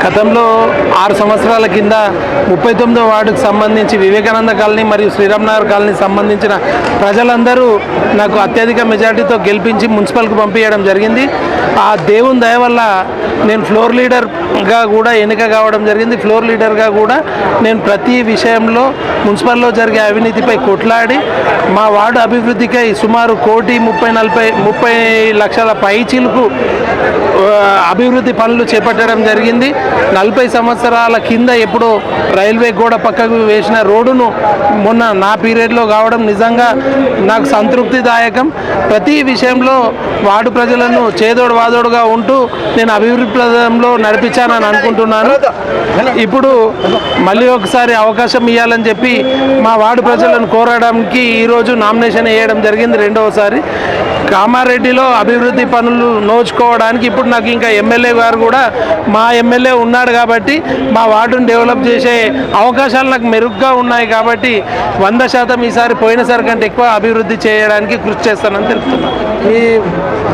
గతంలో 6 సంవత్సరాల కింద 39వ వార్డుకు సంబంధించి వివేకానంద కాలనీ మరియు శ్రీరామ్ నగర్ కాలనీ సంబంధించిన ప్రజలందరూ నాకు అత్యధిక మెజార్టీతో గెలిపించి మున్సిపల్కి పంపించడం జరిగింది. ఆ దేవుని దయ వల్ల నేను ఫ్లోర్ లీడర్గా కూడా ఎన్నిక కావడం జరిగింది. ఫ్లోర్ లీడర్గా కూడా నేను ప్రతి విషయంలో మున్సిపల్లో జరిగే అవినీతిపై కొట్లాడి మా వార్డు అభివృద్ధికై సుమారు 1,30 లక్షల పైచీలకు అభివృద్ధి పనులు చేపట్టడం జరిగింది. 40 సంవత్సరాల కింద ఎప్పుడో రైల్వే గోడ పక్కకు వేసిన రోడ్డును మొన్న నా పీరియడ్లో కావడం నిజంగా నాకు సంతృప్తిదాయకం. ప్రతి విషయంలో వార్డు ప్రజలను చేదోడు వాదోడుగా ఉంటూ నేను అభివృద్ధి ప్రదంలో నడిపించానని అనుకుంటున్నాను. ఇప్పుడు మళ్ళీ ఒకసారి అవకాశం ఇవ్వాలని చెప్పి మా వార్డు ప్రజలను కోరడానికి ఈరోజు నామినేషన్ వేయడం జరిగింది. రెండవసారి కామారెడ్డిలో అభివృద్ధి పనులు నోచుకోవడానికి ఇప్పుడు నాకు ఇంకా ఎమ్మెల్యే గారు కూడా మా ఎమ్మెల్యే ఉన్నాడు కాబట్టి మా వార్డును డెవలప్ చేసే అవకాశాలు నాకు మెరుగ్గా ఉన్నాయి కాబట్టి 100% ఈసారి పోయినసారి కంటే ఎక్కువ అభివృద్ధి చేయడానికి కృషి చేస్తానని తెలుపుతున్నాను. ఈ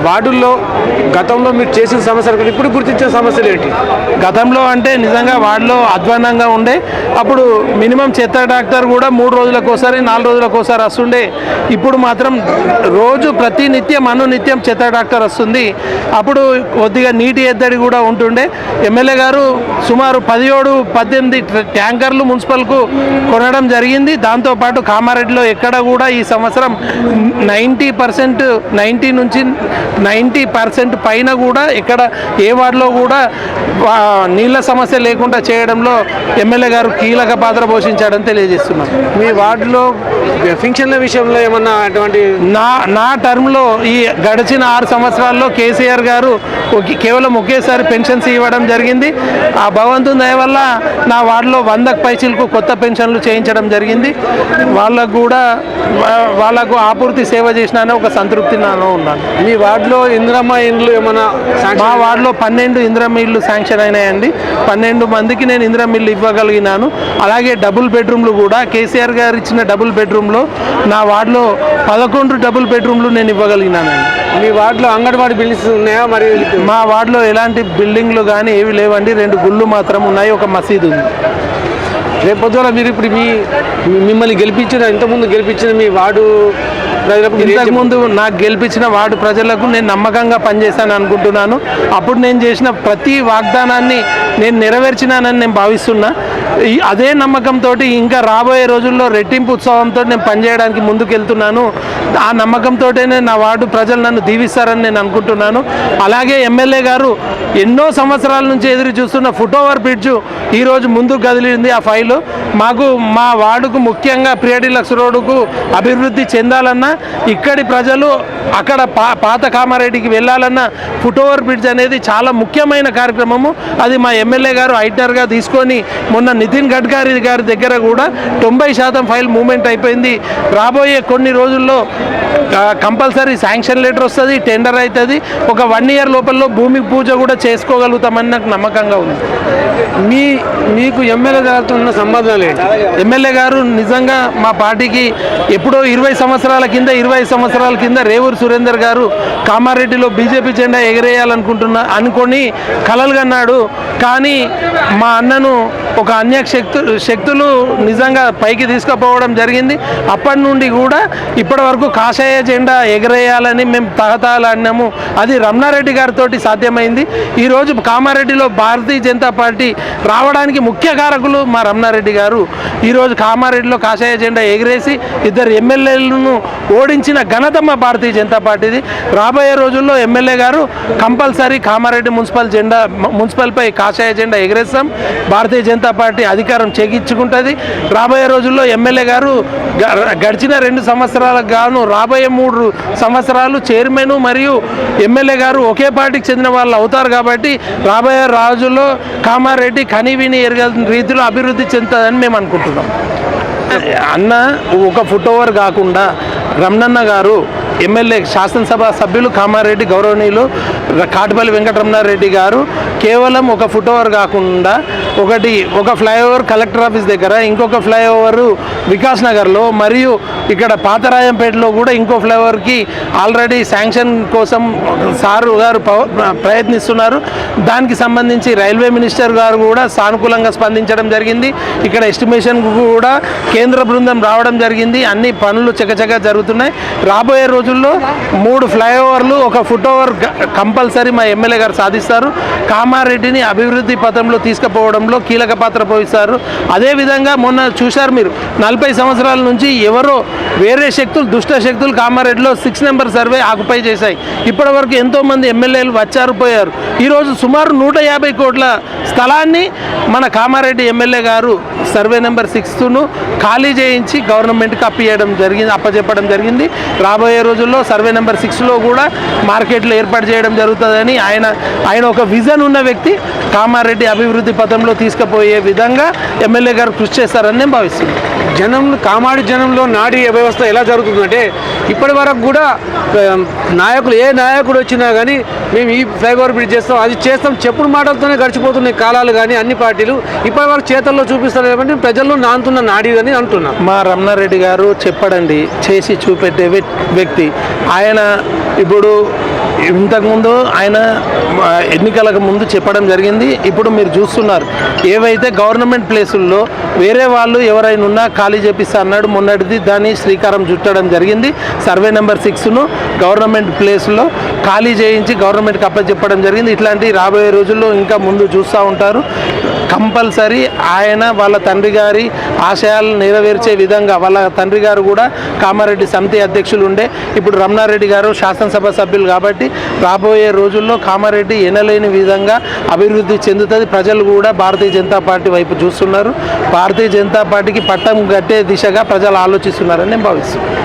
వార్డుల్లో గతంలో మీరు చేసిన సమస్యలు ఇప్పుడు గుర్తించిన సమస్యలు ఏంటి? గతంలో అంటే నిజంగా వార్డులో అధ్వానంగా ఉండే, అప్పుడు మినిమం చెత్త డాక్టర్ కూడా 3 రోజులకు ఒకసారి 4 రోజులకు ఒకసారి వస్తుండే. ఇప్పుడు మాత్రం రోజు ప్రతి నిత్యం చెత్త డాక్టర్ వస్తుంది. అప్పుడు కొద్దిగా నీటి ఎద్దడి కూడా ఉంటుండే. ఎమ్మెల్యే గారు సుమారు 17-18 ట్యాంకర్లు మున్సిపల్కు కొనడం జరిగింది. దాంతోపాటు కామారెడ్డిలో ఎక్కడ కూడా ఈ సంవత్సరం 90 నుంచి 90% పైన కూడా ఎక్కడ ఏ వార్డులో కూడా నీళ్ళ సమస్య లేకుండా చేయడంలో ఎమ్మెల్యే గారు కీలక పాత్ర పోషించాడని తెలియజేస్తున్నాను. మీ వార్డులో పెన్షన్ల విషయంలో ఏమన్నా అటువంటి నా టర్మ్లో ఈ గడిచిన 6 సంవత్సరాల్లో కేసీఆర్ గారు కేవలం ఒకేసారి పెన్షన్స్ ఇవ్వడం జరిగింది. ఆ భగవంతుని దయ వల్ల నా వార్డులో 100కు పైచీలకు కొత్త పెన్షన్లు చేయించడం జరిగింది. వాళ్ళకు ఆపూర్తి సేవ చేసినానే ఒక సంతృప్తి నాలో ఉన్నాను. మీ వార్డులో ఇందిరమ్మ ఇండ్లు ఏమన్నా? మా వార్డులో 12 ఇందిరమ్మ ఇళ్ళు శాంక్షన్ అయినాయండి. 12 మందికి నేను ఇందిరమ్మ ఇల్లు ఇవ్వగలిగినాను. అలాగే డబుల్ బెడ్రూమ్లు కూడా కేసీఆర్ గారు ఇచ్చిన డబుల్ బెడ్రూమ్లో నా వార్డులో 11 డబుల్ బెడ్రూమ్లు నేను ఇవ్వగలిగినానండి. మీ వార్డులో అంగన్వాడీ బిల్డింగ్స్ ఉన్నాయా? మరి మా వార్డులో ఎలాంటి బిల్డింగ్లు కానీ ఏవి లేవండి. 2 గుళ్ళు మాత్రం ఉన్నాయి, ఒక మసీదు ఉంది. రేపు పొద్దున మీరు ఇప్పుడు మిమ్మల్ని ఇంతకుముందు గెలిపించిన మీ వార్డు ప్రజలకు, ఇంతకుముందు నాకు గెలిపించిన వార్డు ప్రజలకు నేను నమ్మకంగా పనిచేశాను అనుకుంటున్నాను. అప్పుడు నేను చేసిన ప్రతి వాగ్దానాన్ని నేను నెరవేర్చినానని నేను భావిస్తున్నా. అదే నమ్మకంతో ఇంకా రాబోయే రోజుల్లో రెట్టింపు ఉత్సవంతో నేను పనిచేయడానికి ముందుకెళ్తున్నాను. ఆ నమ్మకంతోనే నా వార్డు ప్రజలు నన్ను దీవిస్తారని నేను అనుకుంటున్నాను. అలాగే ఎమ్మెల్యే గారు ఎన్నో సంవత్సరాల నుంచి ఎదురు చూస్తున్న ఫుట్ఓవర్ బ్రిడ్జ్ ఈరోజు ముందుకు కదిలింది. ఆ ఫైలు మాకు మా వార్డుకు ముఖ్యంగా ప్రియడిలక్స్ రోడ్డుకు అభివృద్ధి చెందాలన్నా, ఇక్కడి ప్రజలు అక్కడ పాత కామారెడ్డికి వెళ్ళాలన్నా ఫుట్ఓవర్ బ్రిడ్జ్ అనేది చాలా ముఖ్యమైన కార్యక్రమము. అది మా ఎమ్మెల్యే గారు ఐటనర్గా తీసుకొని మొన్న నితిన్ గడ్కరీ గారి దగ్గర కూడా 90% ఫైల్ మూవ్మెంట్ అయిపోయింది. రాబోయే కొన్ని రోజుల్లో కంపల్సరీ శాంక్షన్ లెటర్ వస్తుంది, టెండర్ అవుతుంది. ఒక 1 ఇయర్ లోపల భూమి పూజ కూడా చేసుకోగలుగుతామని నాకు నమ్మకంగా ఉంది. మీకు ఎమ్మెల్యే గారితో ఉన్న సంబంధాలు ఏంటి? ఎమ్మెల్యే గారు నిజంగా మా పార్టీకి ఎప్పుడో 20 సంవత్సరాల కింద రేవూరు సురేందర్ గారు కామారెడ్డిలో బీజేపీ జెండా అనుకొని కలలు కన్నాడు. కానీ మా అన్నను ఒక అన్య శక్తులు నిజంగా పైకి తీసుకుపోవడం జరిగింది. అప్పటి నుండి కూడా ఇప్పటి వరకు కాషాయ జెండా ఎగరేయాలని మేము తహతహలాడినాము. అది రమణారెడ్డి గారితో సాధ్యమైంది. ఈరోజు కామారెడ్డిలో భారతీయ జనతా పార్టీ రావడానికి ముఖ్య కారకులు మా రమణారెడ్డి గారు. ఈరోజు కామారెడ్డిలో కాషాయ జెండా ఎగిరేసి 2 ఎమ్మెల్యేలను ఓడించిన ఘనత మా భారతీయ జనతా పార్టీది. రాబోయే రోజుల్లో ఎమ్మెల్యే గారు కంపల్సరీ కామారెడ్డి మున్సిపల్పై కాషాయ జెండా ఎగిరేస్తాం. భారతీయ జనతా పార్టీ అధికారం చేకించుకుంటుంది. రాబోయే రోజుల్లో ఎమ్మెల్యే గారు గడిచిన 2 సంవత్సరాలకు గాను రాబోయే 3 సంవత్సరాలు చైర్మన్ మరియు ఎమ్మెల్యే గారు ఒకే పార్టీకి చెందిన వాళ్ళు అవుతారు. కాబట్టి రాబోయే రోజుల్లో కామారెడ్డి కనివిని ఎరగని రీతిలో అభివృద్ధి చెందుతుందని మేము అనుకుంటున్నాం. అన్న ఒక ఫుట్ఓవర్ కాకుండా రమణన్న గారు ఎమ్మెల్యే శాసనసభ సభ్యులు కామారెడ్డి గౌరవనీయులు కాటిపల్లి వెంకటరమణారెడ్డి గారు కేవలం ఒక ఫుట్ఓవర్ కాకుండా ఒక ఫ్లైఓవర్ కలెక్టర్ ఆఫీస్ దగ్గర, ఇంకొక ఫ్లైఓవర్ వికాస్ నగర్లో, మరియు ఇక్కడ పాతరాయంపేటలో కూడా ఇంకో ఫ్లైఓవర్కి ఆల్రెడీ శాంక్షన్ కోసం సారు గారు ప్రయత్నిస్తున్నారు. దానికి సంబంధించి రైల్వే మినిస్టర్ గారు కూడా సానుకూలంగా స్పందించడం జరిగింది. ఇక్కడ ఎస్టిమేషన్ కూడా కేంద్ర బృందం రావడం జరిగింది. అన్ని పనులు చకచకా జరుగుతున్నాయి. రాబోయే రోజుల్లో 3 ఫ్లైఓవర్లు, ఒక ఫుట్ఓవర్ కంపల్సరీ మా ఎమ్మెల్యే గారు సాధిస్తారు. కామారెడ్డిని అభివృద్ధి పథంలో తీసుకుపోవడంలో కీలక పాత్ర పోయిస్తారు. అదేవిధంగా మొన్న చూశారు మీరు, 40 సంవత్సరాల నుంచి ఎవరో వేరే శక్తులు, దుష్ట శక్తులు కామారెడ్డిలో 6 నెంబర్ సర్వే ఆక్యుపై చేశాయి. ఇప్పటి వరకు ఎంతోమంది ఎమ్మెల్యేలు వచ్చారు, పోయారు. ఈరోజు సుమారు 150 కోట్ల స్థలాన్ని మన కామారెడ్డి ఎమ్మెల్యే గారు సర్వే నెంబర్ 6ను ఖాళీ చేయించి గవర్నమెంట్కి అప్పచెప్పడం జరిగింది. రాబోయే రోజుల్లో సర్వే నెంబర్ 6లో కూడా మార్కెట్లు ఏర్పాటు చేయడం జరుగుతుందని ఆయన ఒక విజన్ ఉన్న వ్యక్తి. కామారెడ్డి అభివృద్ధి పథంలో తీసుకుపోయే విధంగా ఎమ్మెల్యే గారు కృషి చేస్తారని నేను భావిస్తున్నాను. కామారెడ్డి జనంలో నాడీ వ్యవస్థ ఎలా జరుగుతుందంటే, ఇప్పటి వరకు కూడా ఏ నాయకుడు వచ్చినా కానీ మేము ఈ ఫ్లైఓవర్ బ్రిడ్జ్ చేస్తాం, అది చేస్తాం, చెప్పుడు మాటలతోనే గడిచిపోతున్నాయి కాలాలు. కానీ అన్ని పార్టీలు ఇప్పటి వరకు చేతల్లో చూపిస్తారు కాబట్టి ప్రజల్లో నానుతున్న నాడీ అని అంటున్నాం. మా రమణారెడ్డి గారు చెప్పడండి, చేసి చూపెట్టే వ్యక్తి. ఆయన ఇప్పుడు ఇంతకుముందు ఆయన ఎన్నికలకు ముందు చెప్పడం జరిగింది. ఇప్పుడు మీరు చూస్తున్నారు, ఏవైతే గవర్నమెంట్ ప్లేసుల్లో వేరే వాళ్ళు ఎవరైనా ఉన్నా ఖాళీ చేపిస్తా అన్నాడు. మొన్నటిది దాన్ని శ్రీకారం చుట్టడం జరిగింది. సర్వే నెంబర్ 6ను గవర్నమెంట్ ప్లేస్లో ఖాళీ చేయించి గవర్నమెంట్కి అప్పచెప్పడం జరిగింది. ఇట్లాంటి రాబోయే రోజుల్లో ఇంకా ముందు చూస్తూ ఉంటారు. కంపల్సరీ ఆయన వాళ్ళ తండ్రి గారి ఆశయాలను నెరవేర్చే విధంగా, వాళ్ళ తండ్రి గారు కూడా కామారెడ్డి సమితి అధ్యక్షులు ఉండే, ఇప్పుడు రమణారెడ్డి గారు శాసనసభ సభ్యులు కాబట్టి రాబోయే రోజుల్లో కామారెడ్డి ఎనలేని విధంగా అభివృద్ధి చెందుతుంది. ప్రజలు కూడా భారతీయ జనతా పార్టీ వైపు చూస్తున్నారు. భారతీయ జనతా పార్టీకి పట్టం కట్టే దిశగా ప్రజలు ఆలోచిస్తున్నారని నేను భావిస్తున్నాను.